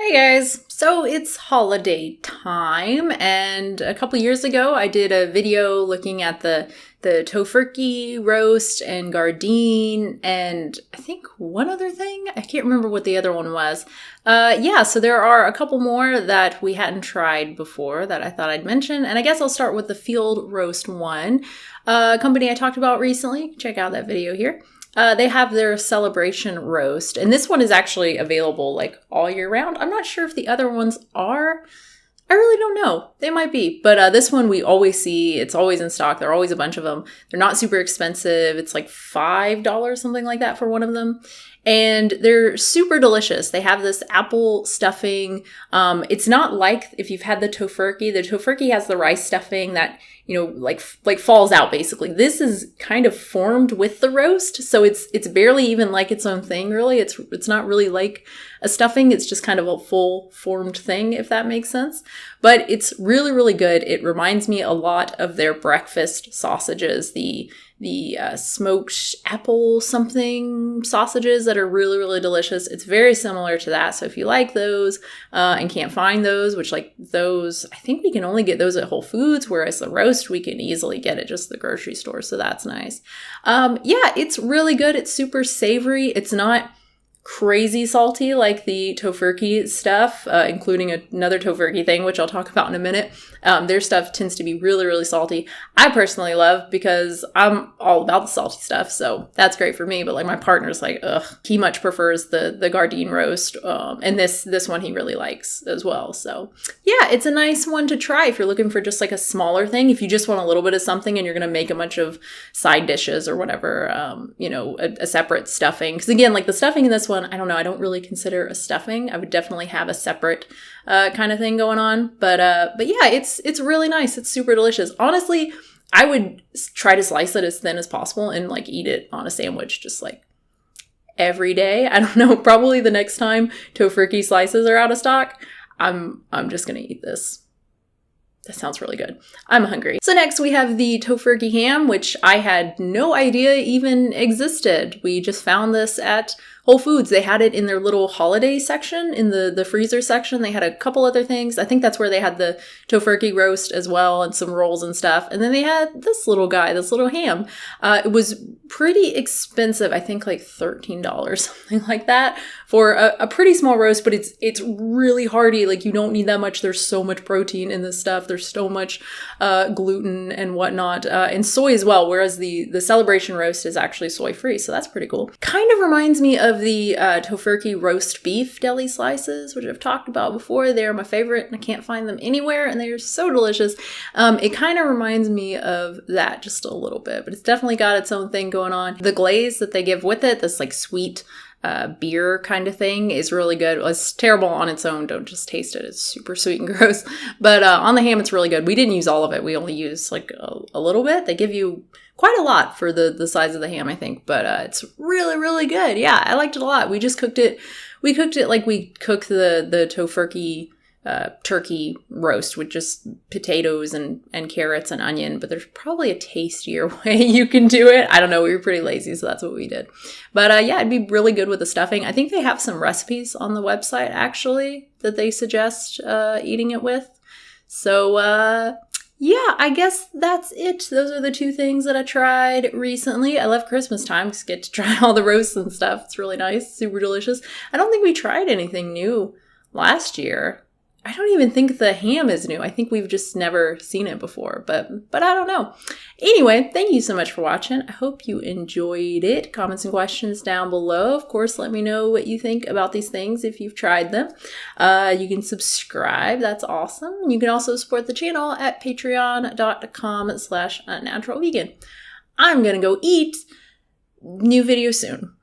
Hey guys, so it's holiday time, and a couple years ago I did a video looking at the Tofurky roast and Gardein, and I think one other thing. I can't remember what the other one was. Yeah, so there are a couple more that we hadn't tried before that I thought I'd mention, and I guess I'll start with the field roast one. A company I talked about recently. Check out that video here. They have their celebration roast, and this one is actually available like all year round. I'm not sure if the other ones are. I really don't know. They might be, but this one we always see. It's always in stock. There are always a bunch of them. They're not super expensive. It's like $5, something like that for one of them. And they're super delicious. They have this apple stuffing. It's not like if you've had the Tofurky. The Tofurky has the rice stuffing that, you know, like falls out basically. This is kind of formed with the roast, so it's barely even like its own thing, really. It's not really like a stuffing. It's just kind of a full formed thing, if that makes sense. But it's really, really good. It reminds me a lot of their breakfast sausages, the smoked apple something sausages that are really, really delicious. It's very similar to that. So if you like those and can't find those, which like those, I think we can only get those at Whole Foods, whereas the roast we can easily get at just the grocery store. So that's nice. Yeah, it's really good. It's super savory. It's not crazy salty like the Tofurky stuff, including another Tofurky thing, which I'll talk about in a minute. Their stuff tends to be really, really salty. I personally love because I'm all about the salty stuff, so that's great for me. But like my partner's like, ugh, he much prefers the Gardein roast, and this one he really likes as well. So yeah, it's a nice one to try if you're looking for just like a smaller thing. If you just want a little bit of something and you're gonna make a bunch of side dishes or whatever, you know, a separate stuffing. Because again, like the stuffing in this one, I don't know, I don't really consider a stuffing. I would definitely have a separate kind of thing going on. But yeah, it's really nice. It's super delicious. Honestly, I would try to slice it as thin as possible and like eat it on a sandwich just like every day. I don't know, probably the next time Tofurky slices are out of stock, I'm just gonna eat this. That sounds really good. I'm hungry. So next we have the Tofurky ham, which I had no idea even existed. We just found this at Whole Foods. They had it in their little holiday section, in the freezer section. They had a couple other things. I think that's where they had the Tofurky roast as well and some rolls and stuff. And then they had this little guy, this little ham. It was pretty expensive. I think like $13, something like that, for a pretty small roast, but it's really hearty. Like you don't need that much. There's so much protein in this stuff. There's so much gluten and whatnot, and soy as well, whereas the celebration roast is actually soy free. So that's pretty cool. Kind of reminds me of the Tofurky roast beef deli slices, which I've talked about before. They're my favorite and I can't find them anywhere, and they are so delicious. It kind of reminds me of that just a little bit, but it's definitely got its own thing going on. The glaze that they give with it, this like sweet beer kind of thing, is really good. It's terrible on its own. Don't just taste it. It's super sweet and gross. But on the ham, it's really good. We didn't use all of it. We only used like a little bit. They give you quite a lot for the size of the ham, I think. But it's really, really good. Yeah, I liked it a lot. We just cooked it. We cooked it like we cook the Tofurky turkey roast with just potatoes and carrots and onion, but there's probably a tastier way you can do it. I don't know. We were pretty lazy, so that's what we did. But yeah, it'd be really good with the stuffing. I think they have some recipes on the website actually that they suggest eating it with. So yeah, I guess that's it. Those are the two things that I tried recently. I love Christmas time because I get to try all the roasts and stuff. It's really nice, super delicious. I don't think we tried anything new last year. I don't even think the ham is new. I think we've just never seen it before, but I don't know. Anyway, thank you so much for watching. I hope you enjoyed it. Comments and questions down below. Of course, let me know what you think about these things if you've tried them. You can subscribe. That's awesome. And you can also support the channel at patreon.com/unnaturalvegan. I'm going to go eat. New video soon.